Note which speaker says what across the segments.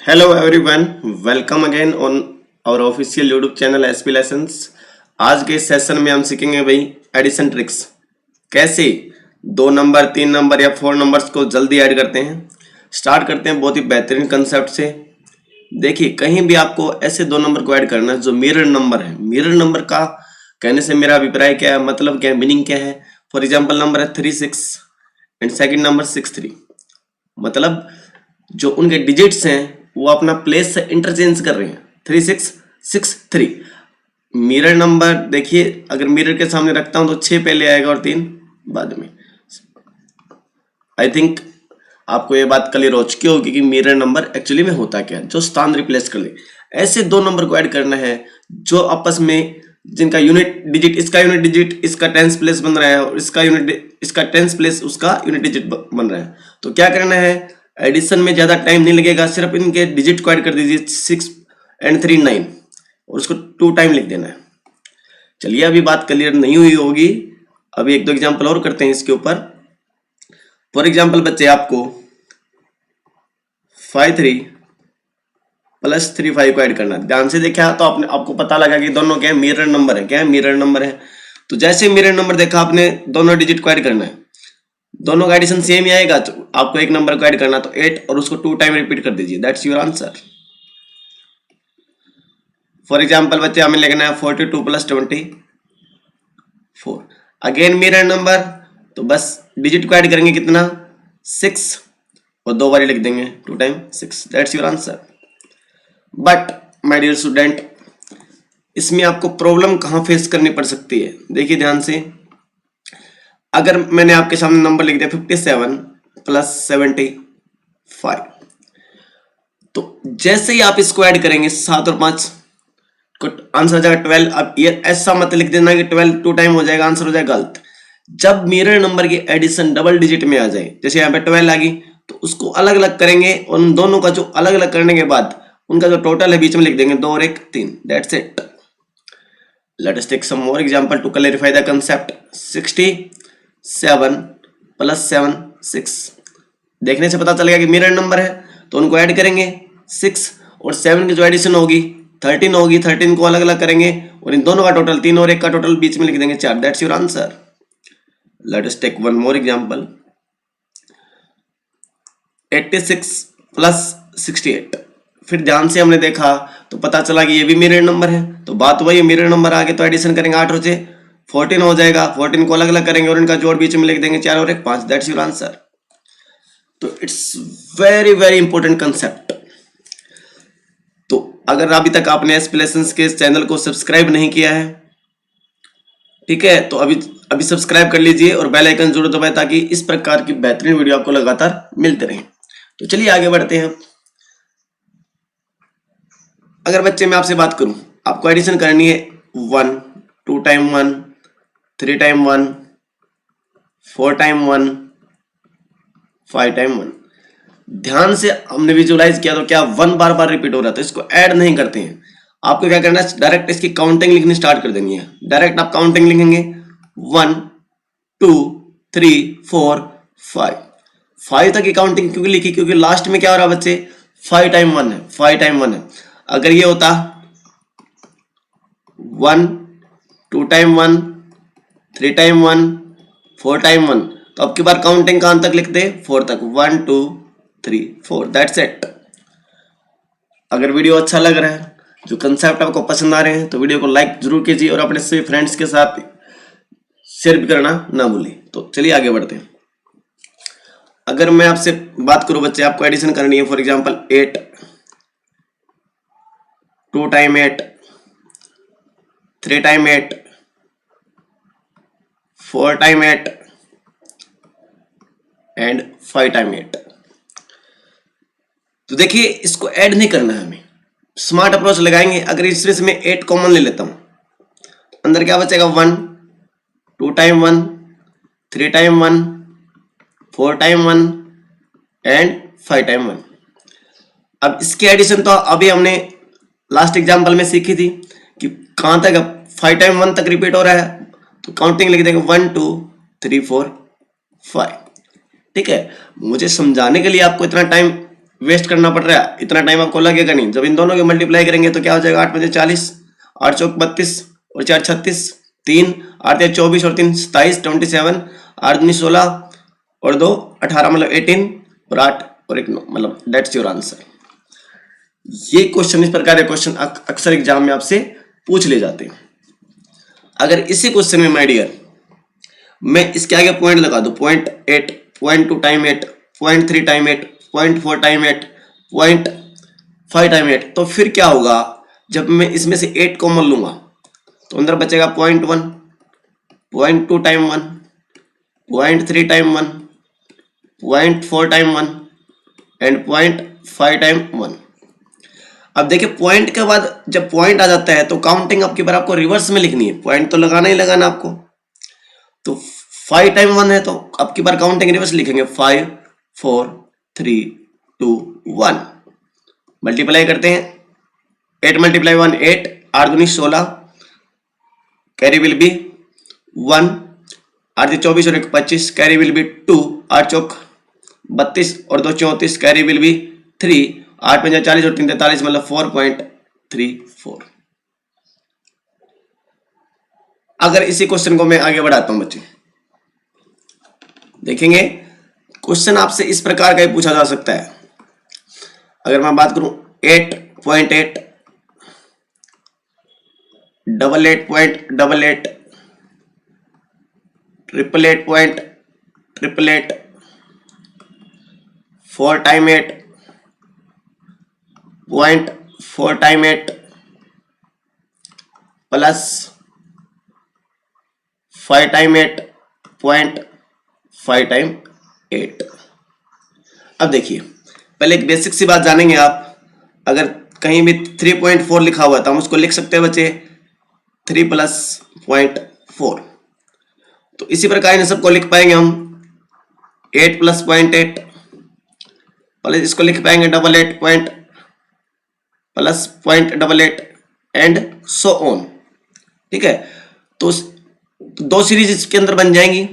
Speaker 1: Hello everyone, welcome again on our official YouTube channel SP lessons. आज के इस session में हम सीखेंगे भाई एडिशन ट्रिक्स, कैसे 2 नंबर 3 नंबर या 4 नंबर्स को जल्दी ऐड करते हैं। स्टार्ट करते हैं बहुत ही बेहतरीन कंसेप्ट से। देखिए, कहीं भी आपको ऐसे 2 नंबर को ऐड करना है जो मिरर नंबर है। मिरर नंबर का कहने से मेरा अभिप्राय क्या है, मतलब क्या है, मीनिंग क्या है। फॉर एग्जाम्पल नंबर है 36 एंड सेकेंड नंबर 63, मतलब जो उनके डिजिट्स हैं वो अपना प्लेस से इंटरचेंज कर रहे हैं। 3663 मिरर नंबर। देखिए, अगर मिरर के सामने रखता हूं तो 6 पहले आएगा और 3 बाद में। आई थिंक आपको ये बात क्लियर हो चुकी होगी कि मिरर नंबर एक्चुअली में होता क्या है, जो स्थान रिप्लेस कर ले। ऐसे 2 नंबर को ऐड करना है जो आपस में, जिनका यूनिट डिजिट, इसका यूनिट डिजिट इसका टेंस प्लेस बन रहा है और इसका टेंस प्लेस उसका यूनिट डिजिट बन रहा है। तो क्या करना है, एडिशन में ज्यादा टाइम नहीं लगेगा, सिर्फ इनके डिजिट को ऐड कर दीजिए 6 and 3 9 और उसको 2 टाइम लिख देना है। चलिए, अभी बात क्लियर नहीं हुई होगी, अभी 1-2 एग्जांपल और करते हैं इसके ऊपर। फॉर एग्जांपल बच्चे, आपको 53 + 35 को ऐड करना है। ध्यान से देखा तो आपको पता लगा कि दोनों क्या है, मिरर नंबर है। क्या है, मिरर नंबर है। तो जैसे मिरर नंबर देखा आपने, दोनों डिजिट को ऐड करना है, दोनों का एडिशन सेम ही आएगा। तो आपको एक नंबर को ऐड करना, तो 8 और उसको 2 टाइम रिपीट कर दीजिए। That's your answer. For example बच्चे, हमें लिखना है 42 + 24। अगेन मिरर नंबर, तो बस डिजिट को ऐड करेंगे कितना, 6 और 2 बार लिख देंगे 2 time 6। That's your answer. But my dear student, इसमें आपको प्रॉब्लम कहां फेस करनी पड़ सकती है, देखिए ध्यान से। अगर मैंने आपके सामने नंबर लिख दिया 57 + 75, तो जैसे ही आप इसको ऐड करेंगे 7 और 5 को आंसर हो जाएगा 12। अब ये ऐसा मत लिख देना कि 12 2 टाइम हो जाएगा, आंसर हो जाएगा गलत। जब मिरर नंबर की एडिशन डबल डिजिट में आ जाए, जैसे यहाँ पे 12 आ गई, तो उसको अलग अलग करेंगे और उन दोनों का जो अलग अलग करने के बाद उनका जो टोटल है बीच में लिख देंगे 2 और 1 3। That's it. Let us take some more example to clarify the concept. 67 + 7 6, देखने से पता चलेगा कि मिरर नंबर है, तो उनको ऐड करेंगे। 6 और 7 की जो एडिशन होगी 13 होगी, 13 को अलग अलग करेंगे और इन दोनों का टोटल 3 और 1 का टोटल बीच में लिख देंगे 4। That's your answer. Let us take one more example. 86 + 68, फिर ध्यान से हमने देखा तो पता चला कि ये भी मिरर नंबर है। तो बात वही, मिरर नंबर आगे तो एडिशन करेंगे 8 और 6 14 हो जाएगा। 14 को अलग अलग करेंगे और इनका जोड़ बीच में लिख देंगे 4 और 1 5। That's your answer. तो it's very very important concept. तो अगर अभी तक आपने एसपी लेसन्स के चैनल को सब्सक्राइब नहीं किया है, ठीक है, तो अभी सब्सक्राइब कर लीजिए और बेल आइकन जरूर दबाएं ताकि इस प्रकार की बेहतरीन वीडियो आपको लगातार मिलते रहे। तो चलिए आगे बढ़ते हैं। अगर बच्चे मैं आपसे बात करूं, आपको एडिशन करनी है 1 2 टाइम 1 3 टाइम 1 4 टाइम 1 5 टाइम 1। ध्यान से हमने विजुअलाइज किया तो क्या 1 बार बार रिपीट हो रहा था, इसको ऐड नहीं करते हैं। आपको क्या करना है, डायरेक्ट इसकी काउंटिंग लिखनी स्टार्ट कर देनी है। डायरेक्ट आप काउंटिंग लिखेंगे 1 2 3 4 5 तक की काउंटिंग क्यों लिखी, क्योंकि लास्ट में क्या हो रहा है बच्चे, 5 टाइम 1 है, 5 टाइम 1 है। अगर ये होता 1 2 टाइम 1 3 टाइम 1 4 टाइम 1, तो अब की बार काउंटिंग कहां तक लिखते, 4 तक। 1 2 3 4। That's it. अगर वीडियो अच्छा लग रहा है, जो कंसेप्ट आपको पसंद आ रहे हैं, तो वीडियो को लाइक जरूर कीजिए और अपने सभी फ्रेंड्स के साथ शेयर भी करना ना भूलें। तो चलिए आगे बढ़ते हैं। अगर मैं आपसे बात करूं बच्चे, आपको एडिशन करनी है, for example 8 2 time 8 3 time 8 4 time 8 and 5 time 8। तो देखिए, इसको ऐड नहीं करना है, हमें स्मार्ट अप्रोच लगाएंगे। अगर इसमें 8 कॉमन ले लेता हूं, अंदर क्या बचेगा, 1 2 time 1 3 time 1 4 time 1 and 5 time 1। अब इसकी एडिशन तो अभी हमने लास्ट एग्जांपल में सीखी थी कि कहां तक 5 टाइम 1 तक रिपीट हो रहा है, तो काउंटिंग लिख देंगे 1 2 3 4 5। ठीक है, मुझे समझाने के लिए आपको इतना टाइम वेस्ट करना पड़ रहा है, इतना टाइम आपको लगेगा नहीं। जब इन दोनों के मल्टीप्लाई करेंगे तो क्या हो जाएगा, 8 × 40, 8 चौक 32 और 4 36, 3 8 या 24 और 3 27, 27, 8 दूनी 16 और 2 18 मतलब 18 और 8 और 1 9 मतलब दैट्स योर आंसर। ये क्वेश्चन, इस प्रकार के क्वेश्चन अक्सर एग्जाम में आपसे पूछ ले जाते हैं। अगर इसी क्वेश्चन में माय डियर मैं इसके आगे पॉइंट लगा दूं, 0.8, 0.2 टाइम 8, 0.3 टाइम 8, 0.4 टाइम 8, 0.5 टाइम 8, तो फिर क्या होगा, जब मैं इसमें से 8 कॉमन लूंगा तो अंदर बचेगा 0.1, 0.2 time 1, 0.3 time 1, 0.4 time 1 and 0.5 time 1। अब देखिए पॉइंट के बाद जब पॉइंट आ जाता है तो काउंटिंग आपकी बार आपको रिवर्स में लिखनी है, पॉइंट तो लगाना ही लगाना आपको। तो 5 टाइम 1 है तो आपकी बार काउंटिंग रिवर्स लिखेंगे, 5 4 3 2 1। मल्टीप्लाई करते हैं, 8 × 1 8, 8 दूनी 16, कैरी विल बी 1, 8 × 24 और 1 25, कैरी विल बी 2, 8 चौक 32 और 2 34, कैरी विल बी 3, 8 × 40 और 3 43 मतलब 4.34। अगर इसी क्वेश्चन को मैं आगे बढ़ाता हूं बच्चे, देखेंगे क्वेश्चन आपसे इस प्रकार का ही पूछा जा सकता है। अगर मैं बात करूं 8.8, 88.88, 888.888, 4 time 8, 0.4 time 8 plus 5 time 8, 0.5 time 8। अब देखिए पहले एक बेसिक सी बात जानेंगे आप। अगर कहीं भी 3.4 लिखा हुआ है तो हम उसको लिख सकते हैं बच्चे 3 + 0.4। तो इसी प्रकार इन सबको लिख पाएंगे हम 8 + 0.8 प्लस इसको लिख पाएंगे 88 प्लस 0.88 एंड सो ऑन। ठीक है, तो दो सीरीज इसके अंदर बन जाएंगी।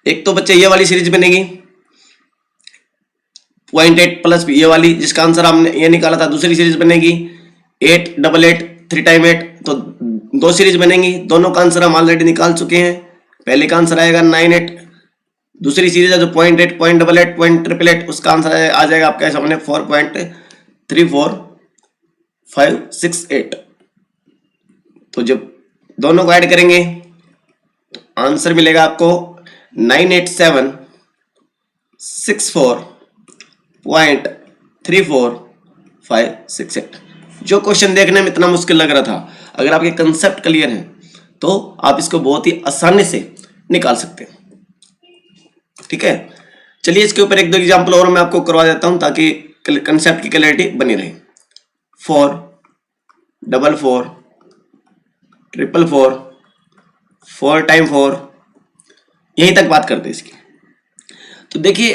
Speaker 1: एक तो बच्चे ये वाली सीरीज बनेगी 0.8 प्लस ये वाली जिसका आंसर हमने ये निकाला था, दूसरी सीरीज बनेगी 8 88 3 टाइम 8। तो दो सीरीज बनेंगी, दोनों का आंसर हम ऑलरेडी निकाल चुके हैं। पहले का आंसर आएगा 98, दूसरी सीरीज है जो 0.8 0.88 0.888 उसका आंसर आ जाएगा आपके सामने 4.34568। तो जब दोनों को ऐड करेंगे तो आंसर मिलेगा आपको 98764.34568। जो क्वेश्चन देखने में इतना मुश्किल लग रहा था, अगर आपके कंसेप्ट क्लियर हैं तो आप इसको बहुत ही आसानी से निकाल सकते हैं। ठीक है, चलिए इसके ऊपर 1-2 एग्जाम्पल और मैं आपको करवा देता हूं ताकि कंसेप्ट की क्लैरिटी बनी रहे। 4 4 4 4 4 4 टाइम 4, यहीं तक बात करते हैं इसकी। तो देखिए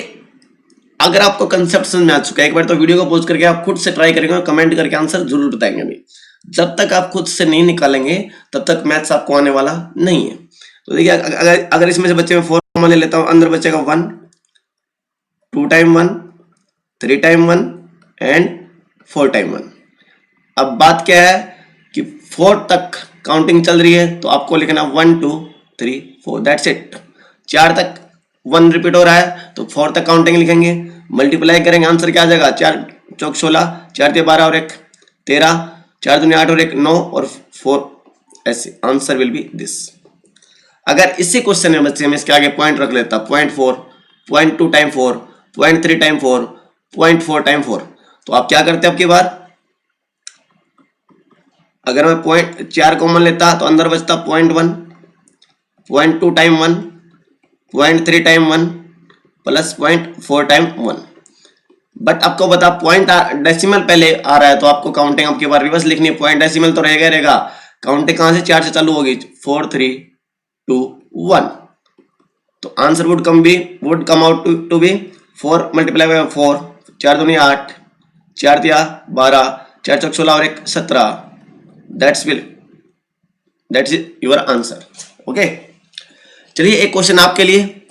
Speaker 1: अगर आपको कंसेप्ट समझ में आ चुका है, एक बार तो वीडियो को पॉज करके आप खुद से ट्राई करेंगे और कमेंट करके आंसर जरूर बताएंगे। अभी जब तक आप खुद से नहीं निकालेंगे तब तक मैथ्स आपको आने वाला नहीं है। तो देखिए अगर इसमें से बच्चे में 4 कॉमन ले लेता हूं, अंदर बचेगा 1, 2 टाइम 1, 3 टाइम 1 एंड 4 टाइम 1। अब बात क्या है कि 4 तक काउंटिंग चल रही है तो आपको लिखना 1 2 3 4 दैट्स इट। 4 तक 1 रिपीट हो रहा है तो 4 तक काउंटिंग लिखेंगे, मल्टीप्लाई करेंगे, आंसर क्या आ जाएगा 4 चौक 16, 4 × 12 और 1 13, 4 दूनी 8 और 1 9 और 4, ऐसे आंसर विल बी दिस। अगर इसी क्वेश्चन में बच्चे में इसके आगे पॉइंट रख लेता 0.4, 0.2 टाइम 4, 0.3 टाइम 4, 0.4 टाइम 4, तो आप क्या करते अब की बार, अगर मैं 0.4 कॉमन लेता तो अंदर बचता 0.1, 0.2 time 1, 0.3 time 1 plus 0.4 time 1। But आपको बता पॉइंट डेसिमल पहले आ रहा है तो आपको काउंटिंग आपकी बार रिवर्स लिखनी है। पॉइंट डेसिमल तो रहेगा, काउंटिंग कहां से 4 से चालू होगी, 4 3 2 1। तो answer would come out to be 4 × 4, 4 दूनी 8, 4 × 12, 4 चौक 16 और 1 17। That's your answer. ओके, चलिए एक क्वेश्चन आपके लिए